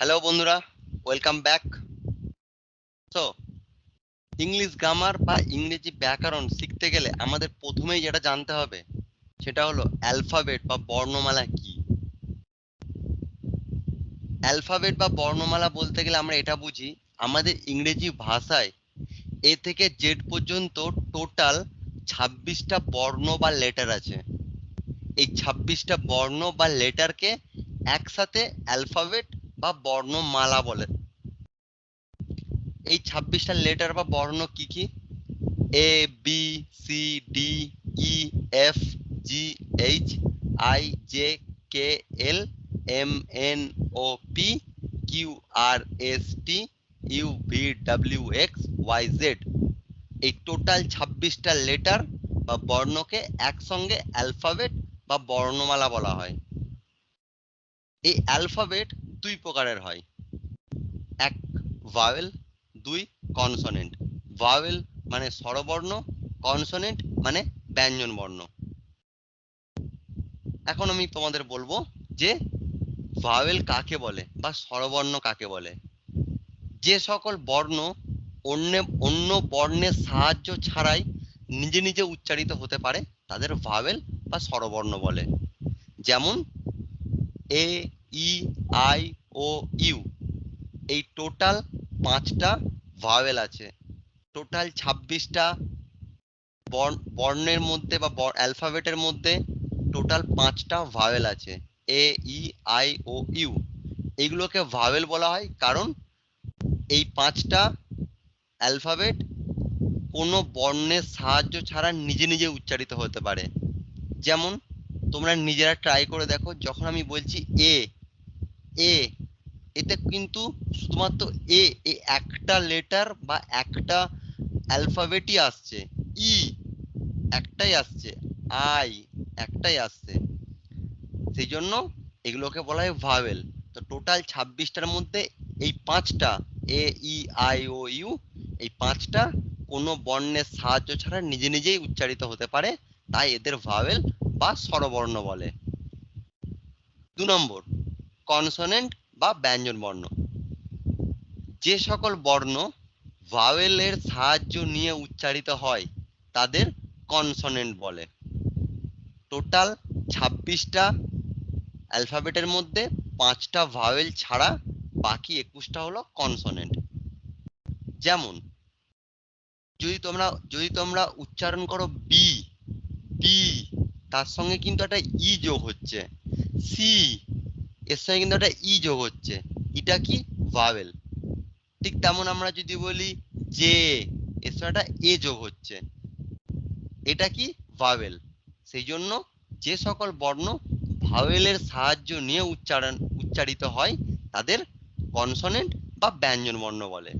Hello বন্ধুরা, welcome back. So English grammar বা ইংরেজি ব্যাকরণ শিখতে গেলে আমাদের প্রথমেই যেটা জানতে হবে সেটা হলো অ্যালফাবেট বা বর্ণমালা কি। অ্যালফাবেট বা বর্ণমালা বলতে গেলে আমরা এটা বুঝি, আমাদের ইংরেজি ভাষায় এ থেকে জেড পর্যন্ত টোটাল 26টা বর্ণ বা লেটার আছে। এই 26টা বর্ণ বা লেটারকে একসাথে অ্যালফাবেট বা বর্ণমালা বলে। এই 26টা লেটার বা বর্ণ কি কি? A B C D E F G H I J K L M N O P Q R S T U V W X Y Z। এই টোটাল 26টা লেটার বা বর্ণকে একসঙ্গে অ্যালফাবেট বা বর্ণমালা বলা হয়। এই অ্যালফাবেট দুই প্রকারের হয়, এক ভাওয়েল, দুই কনসোনেন্ট। ভাওয়েল মানে স্বরবর্ণ, কনসোনেন্ট মানে ব্যঞ্জন বর্ণ। এখন আমি তোমাদের বলবো যে ভাওয়েল কাকে বলে বা স্বরবর্ণ কাকে বলে। যে সকল বর্ণ অন্য অন্য বর্ণের সাহায্য ছাড়াই নিজে নিজে উচ্চারিত হতে পারে তাদের ভাওয়েল বা স্বরবর্ণ বলে। যেমন এ, ই, আই, ও, ইউ, এই টোটাল 5টা ভাওয়েল আছে। টোটাল 26টা বর্ণের মধ্যে বা অ্যালফাবেটের মধ্যে টোটাল 5টা ভাওয়েল আছে। এ, ই, আই, ও, ইউ, এইগুলোকে ভাওয়েল বলা হয় কারণ এই 5টা অ্যালফাবেট কোনো বর্ণের সাহায্য ছাড়া নিজে নিজে উচ্চারিত হতে পারে। যেমন তোমরা নিজেরা ট্রাই করে দেখো, যখন আমি বলছি এ, এ, এতে কিন্তু শুধুমাত্র এ একটা লেটার বা একটা অ্যালফাবেটই আসছে। ই একটাই আসছে, আই একটাই আসছে, সেই জন্য এগুলোকে বলা হয় ভাওয়েল। তো টোটাল 26টার মধ্যে এই 5টা এ, ই, আই, ও, ইউ, এই 5টা কোনো বর্ণের সাহায্য ছাড়া নিজে নিজেই উচ্চারিত হতে পারে, তাই এদের ভাওয়েল বা স্বরবর্ণ বলে। 2 নম্বর কনসোনেন্ট বা ব্যঞ্জন বর্ণ। যে সকল বর্ণ ভাওয়েলের সাহায্য নিয়ে উচ্চারিত হয় তাদের কনসোনেন্ট বলে। টোটাল 26টা অ্যালফাবেটের মধ্যে 5টা ভাওয়েল ছাড়া বাকি 21টা হলো কনসোনেন্ট। যেমন যদি তোমরা উচ্চারণ করো বি, বি, তার সঙ্গে কিন্তু একটা ই যোগ হচ্ছে। সি, এর সঙ্গে কিন্তু একটা ই যোগ হচ্ছে, এটা কি ভাওয়েল। ঠিক তেমন আমরা যদি বলি জে, এর সঙ্গে একটা এ যোগ হচ্ছে, এটা কি ভাওয়েল। সেই জন্য যে সকল বর্ণ ভাওয়েলের সাহায্য নিয়ে উচ্চারিত হয় তাদের কনসোনেন্ট বা ব্যঞ্জন বর্ণ বলে।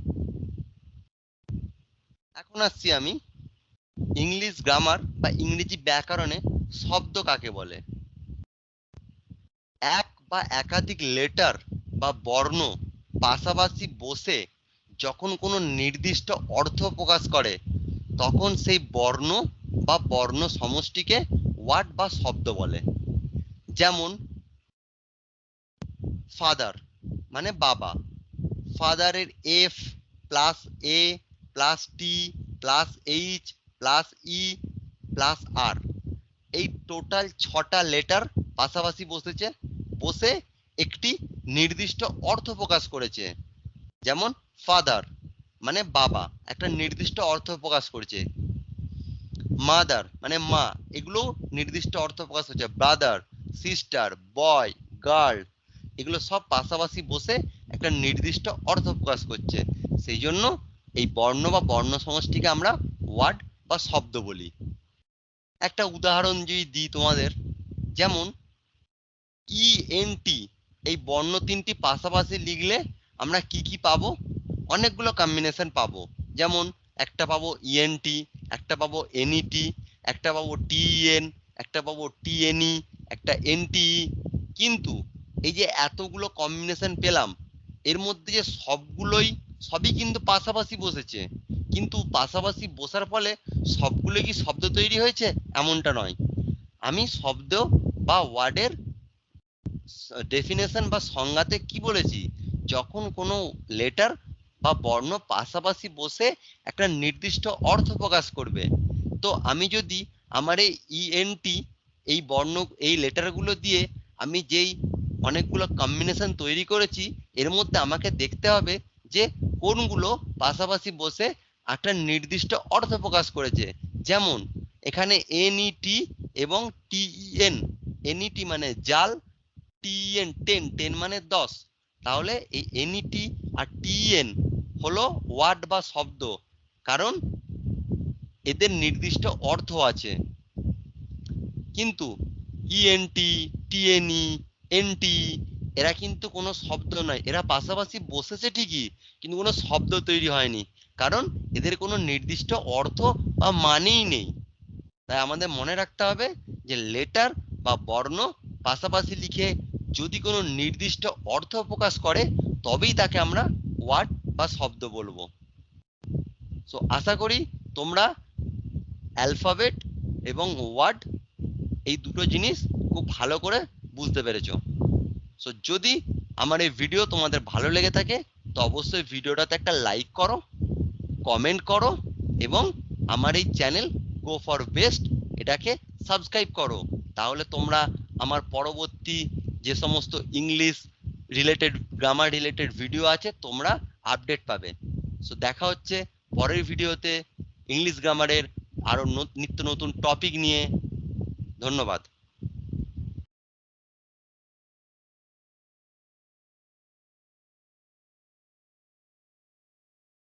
এখন আসছি আমি ইংলিশ গ্রামার বা ইংরেজি ব্যাকরণে শব্দ কাকে বলে। এক বা একাধিক লেটার বা বর্ণ পাশাপাশি বসে যখন কোনো নির্দিষ্ট অর্থ প্রকাশ করে তখন সেই বর্ণ বা বর্ণ সমষ্টিকে ওয়ার্ড বা শব্দ বলে। যেমন ফাদার মানে বাবা, ফাদারের এফ প্লাস এ প্লাস টি plus H plus E plus আর, এই টোটাল 6টা লেটার পাশাপাশি বসে একটি নির্দিষ্ট অর্থ প্রকাশ করেছে। যেমন ফাদার মানে বাবা, একটা নির্দিষ্ট অর্থ প্রকাশ করেছে। মাদার মানে মা, এগুলো নির্দিষ্ট অর্থ প্রকাশ হচ্ছে। ব্রাদার, সিস্টার, বয়, গার্ল, এগুলো সব পাশাপাশি বসে একটা নির্দিষ্ট অর্থ প্রকাশ করছে। সেই জন্য এই বর্ণ বা বর্ণ সমষ্টিকে আমরা ওয়ার্ড বা শব্দ বলি। একটা উদাহরণ যদি দিই তোমাদের, যেমন ইএনটি, এই বর্ণ তিনটি পাশাপাশি লিখলে আমরা কি কি পাবো? অনেকগুলো কম্বিনেশন পাবো। যেমন একটা পাবো ইএনটি, একটা পাবো এনইটি, একটা পাবো টিএন, একটা পাবো টিএনই, একটা এনটিই। কিন্তু এই যে এতগুলো কম্বিনেশন পেলাম, এর মধ্যে যে সবই কিন্তু পাশাপাশি বসেছে, কিন্তু পাশাপাশি বসার ফলে সবগুলো কি শব্দ তৈরি হয়েছে এমনটা নয়। আমি শব্দ বা ওয়ার্ডের ডেফিনেশন বা সংজ্ঞাতে কি বলেছি, যখন কোনো লেটার বা বর্ণ পাশাপাশি বসে একটা নির্দিষ্ট অর্থ প্রকাশ করবে। তো আমি যদি আমার এই ইএনটি এই বর্ণ এই লেটারগুলো দিয়ে আমি যেই অনেকগুলো কম্বিনেশন তৈরি করেছি, এর মধ্যে আমাকে দেখতে হবে যে কোনগুলো পাশাপাশি বসে একটা নির্দিষ্ট অর্থ প্রকাশ করেছে। যেমন এখানে এনইটি এবং টিইএন। এনইটি মানে জাল, টিএন টেন, টেন মানে 10। তাহলে এই এনইটি আর টিএন হলো ওয়ার্ড বা শব্দ, কারণ এদের নির্দিষ্ট অর্থ আছে। কিন্তু ইএনটি, টিএনই, এনটি এরা কিন্তু কোনো শব্দ নয়। এরা পাশাপাশি বসেছে ঠিকই, কিন্তু কোনো শব্দ তৈরি হয়নি, কারণ এদের কোনো নির্দিষ্ট অর্থ বা মানেই নেই। তাই আমাদের মনে রাখতে হবে যে লেটার বা বর্ণ পাশাপাশি লিখে যদি কোনো নির্দিষ্ট অর্থ প্রকাশ করে, তবেই তাকে আমরা ওয়ার্ড বা শব্দ বলবো। সো আশা করি তোমরা অ্যালফাবেট এবং ওয়ার্ড এই দুটো জিনিস খুব ভালো করে বুঝতে পেরেছো। সো যদি আমার এই ভিডিও তোমাদের ভালো লেগে থাকে, তো অবশ্যই ভিডিওটাতে একটা লাইক করো, কমেন্ট করো, এবং আমার এই চ্যানেল গো ফর বেস্ট এটাকে সাবস্ক্রাইব করো। তাহলে তোমরা আমার পরবর্তী যে সমস্ত English related, grammar related video আছে, তোমরা আপডেট পাবে। সো দেখা হচ্ছে পরের ভিডিওতে ইংলিশ গ্রামারের আরো নিত্য নতুন টপিক নিয়ে। ধন্যবাদ।